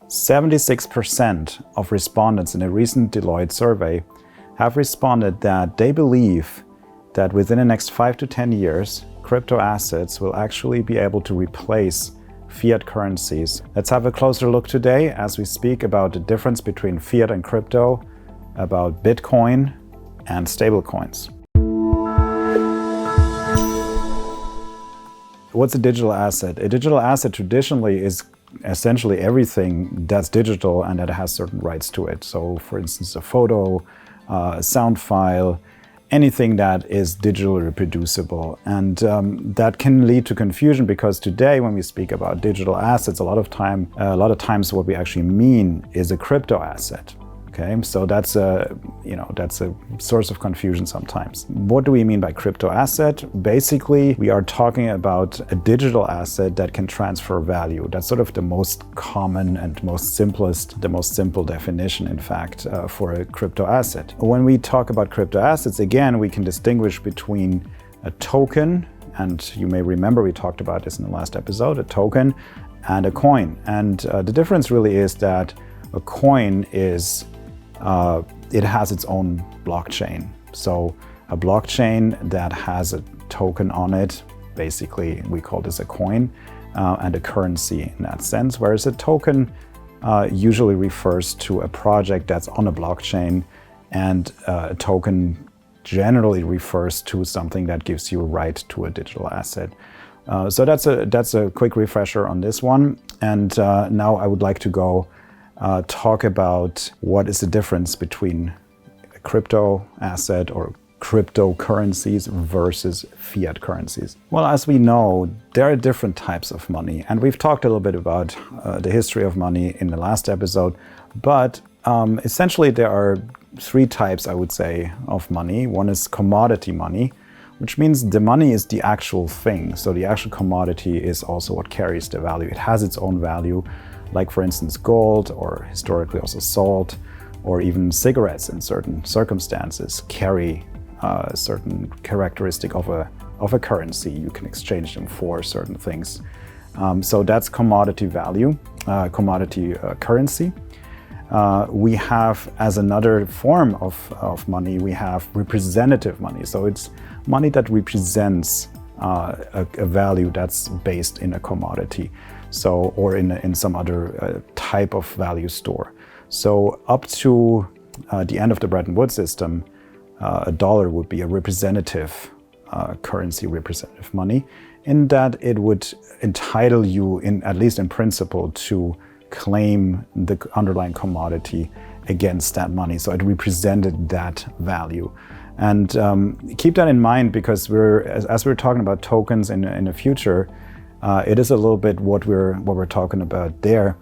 76% of respondents in a recent Deloitte survey have responded that they believe that within the next 5 to 10 years, crypto assets will actually be able to replace fiat currencies. Let's have a closer look today as we speak about the difference between fiat and crypto, about Bitcoin and stablecoins. What's a digital asset? A digital asset traditionally is essentially everything that's digital and that has certain rights to it. So for instance, a photo, a sound file, anything that is digitally reproducible. And that can lead to confusion because today when we speak about digital assets, a lot of times what we actually mean is a crypto asset. Okay, so that's a source of confusion sometimes. What do we mean by crypto asset? Basically, we are talking about a digital asset that can transfer value. That's sort of the most common and the most simple definition, in fact, for a crypto asset. When we talk about crypto assets, again, we can distinguish between a token, and you may remember we talked about this in the last episode, a token and a coin. And the difference really is that a coin is it has its own blockchain. So a blockchain that has a token on it, basically we call this a coin, and a currency in that sense, whereas a token usually refers to a project that's on a blockchain, and a token generally refers to something that gives you a right to a digital asset. So that's a quick refresher on this one. And now I would like to go talk about what is the difference between a crypto asset or cryptocurrencies versus fiat currencies. Well, as we know, there are different types of money, and we've talked a little bit about the history of money in the last episode, but essentially there are three types, I would say, of money. One is commodity money, which means the money is the actual thing. So the actual commodity is also what carries the value. It has its own value. Like for instance, gold, or historically also salt, or even cigarettes in certain circumstances carry a certain characteristic of a currency. You can exchange them for certain things. So that's commodity value, commodity currency. We have, as another form of money, we have representative money. So it's money that represents a value that's based in a commodity. So, or in some other type of value store. So up to the end of the Bretton Woods system, a dollar would be a representative currency, representative money, in that it would entitle you, at least in principle, to claim the underlying commodity against that money. So it represented that value. And keep that in mind, because as we're talking about tokens in the future, it is a little bit what we're talking about there.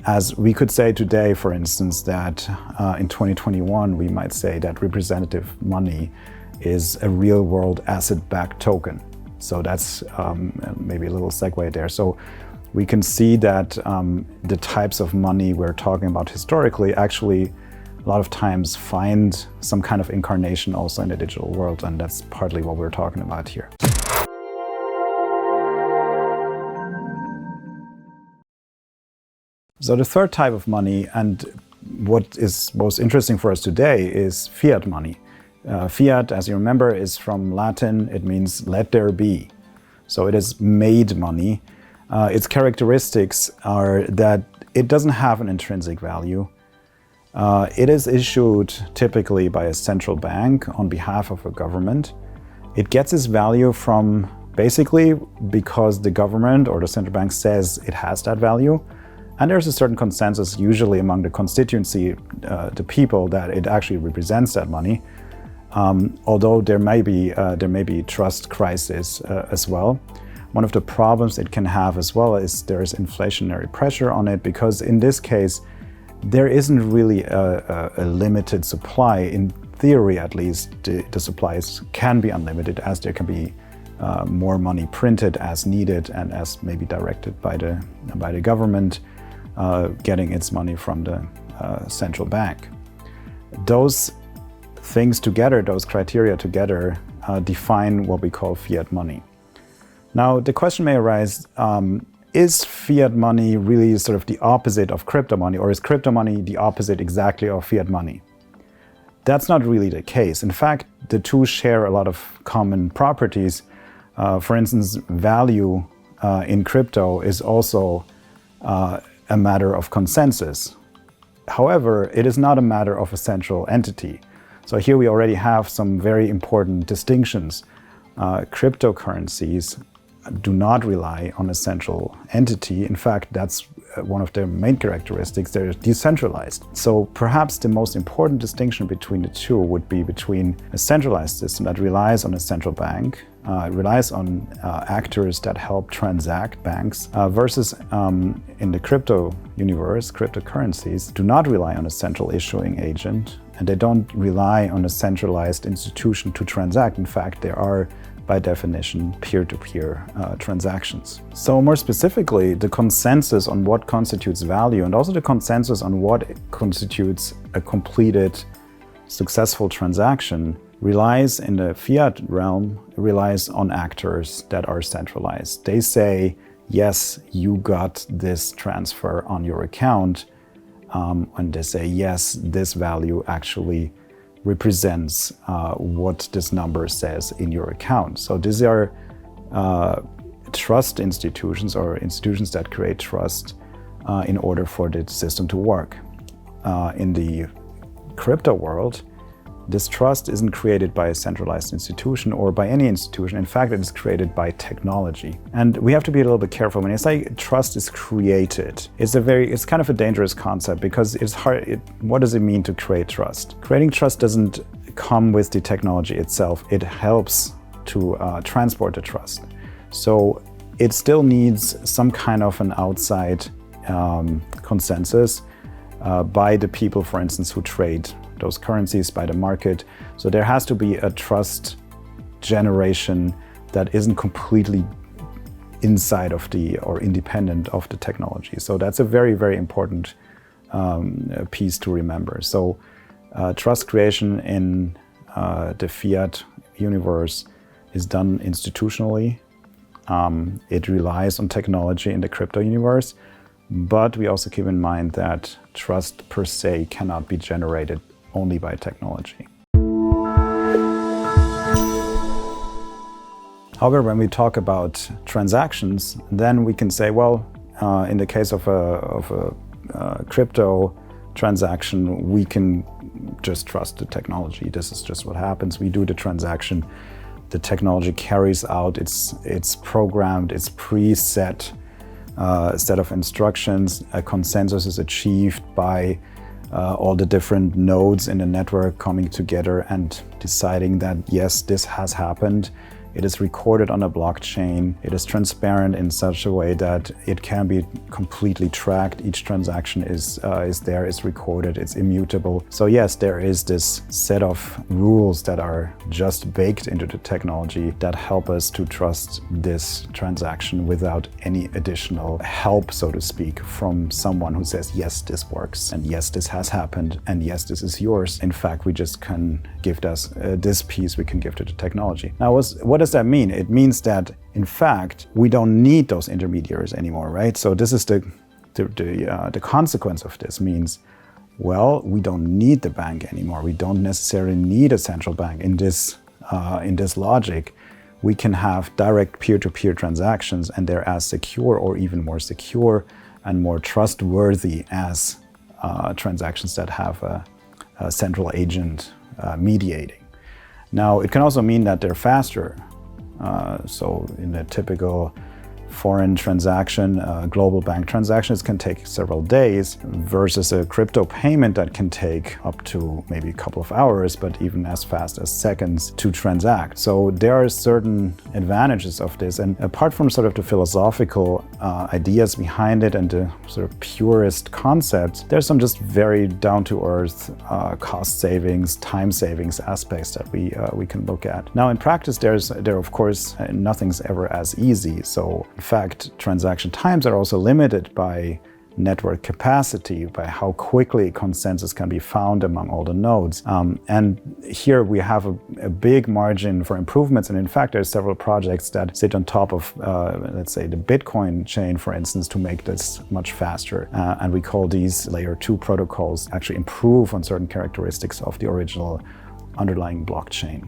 As we could say today, for instance, that in 2021, we might say that representative money is a real world asset-backed token. So that's maybe a little segue there. So we can see that the types of money we're talking about historically actually a lot of times find some kind of incarnation also in the digital world, and that's partly what we're talking about here. So the third type of money, and what is most interesting for us today, is fiat money. Fiat, as you remember, is from Latin. It means let there be. So it is made money. Its characteristics are that it doesn't have an intrinsic value. It is issued typically by a central bank on behalf of a government. It gets its value from basically because the government or the central bank says it has that value. And there's a certain consensus, usually among the constituency, the people, that it actually represents that money. Although there may be trust crisis as well. One of the problems it can have as well is there is inflationary pressure on it, because in this case, there isn't really a limited supply. In theory, at least, the supplies can be unlimited, as there can be more money printed as needed and as maybe directed by the government, getting its money from the central bank. Those things together, those criteria together, define what we call fiat money. Now, the question may arise, is fiat money really sort of the opposite of crypto money, or is crypto money the opposite exactly of fiat money? That's not really the case. In fact, the two share a lot of common properties. For instance, value in crypto is also a matter of consensus. However, it is not a matter of a central entity. So here we already have some very important distinctions. Cryptocurrencies do not rely on a central entity. In fact, that's one of their main characteristics. They're decentralized. So perhaps the most important distinction between the two would be between a centralized system that relies on a central bank, relies on actors that help transact banks, versus in the crypto universe, cryptocurrencies do not rely on a central issuing agent, and they don't rely on a centralized institution to transact. In fact, they are by definition, peer-to-peer transactions. So more specifically, the consensus on what constitutes value and also the consensus on what constitutes a completed, successful transaction relies in the fiat realm, relies on actors that are centralized. They say, yes, you got this transfer on your account, and they say, yes, this value actually represents what this number says in your account. So these are trust institutions, or institutions that create trust in order for the system to work. In the crypto world, this trust isn't created by a centralized institution or by any institution. In fact, it is created by technology. And we have to be a little bit careful when I say trust is created. It's kind of a dangerous concept, because it's hard. What does it mean to create trust? Creating trust doesn't come with the technology itself. It helps to transport the trust. So it still needs some kind of an outside consensus by the people, for instance, who trade those currencies, by the market. So there has to be a trust generation that isn't completely inside of or independent of the technology. So that's a very, very important piece to remember. So trust creation in the fiat universe is done institutionally. It relies on technology in the crypto universe, but we also keep in mind that trust per se cannot be generated only by technology. However, when we talk about transactions, then we can say, well, in the case of a crypto transaction, we can just trust the technology. This is just what happens. We do the transaction. The technology carries out its programmed, its preset set of instructions. A consensus is achieved by all the different nodes in the network coming together and deciding that, yes, this has happened. It is recorded on a blockchain. It is transparent in such a way that it can be completely tracked. Each transaction is recorded, it's immutable. So yes, there is this set of rules that are just baked into the technology that help us to trust this transaction without any additional help, so to speak, from someone who says, yes, this works, and yes, this has happened, and yes, this is yours. In fact, we just can give this piece we can give to the technology. Now, what does that mean? It means that, in fact, we don't need those intermediaries anymore, right? So this is the consequence of this means, well, we don't need the bank anymore. We don't necessarily need a central bank in this logic. We can have direct peer-to-peer transactions, and they're as secure or even more secure and more trustworthy as transactions that have a central agent mediating. Now, it can also mean that they're faster. So in a typical foreign transaction, global bank transactions can take several days versus a crypto payment that can take up to maybe a couple of hours, but even as fast as seconds to transact. So there are certain advantages of this. And apart from sort of the philosophical ideas behind it and the sort of purest concepts, there's some just very down-to-earth cost savings, time savings aspects that we can look at. Now in practice, there of course, nothing's ever as easy. So in fact, transaction times are also limited by network capacity, by how quickly consensus can be found among all the nodes. And here we have a big margin for improvements. And in fact, there's several projects that sit on top of, let's say, the Bitcoin chain, for instance, to make this much faster. And we call these layer 2 protocols actually improve on certain characteristics of the original underlying blockchain.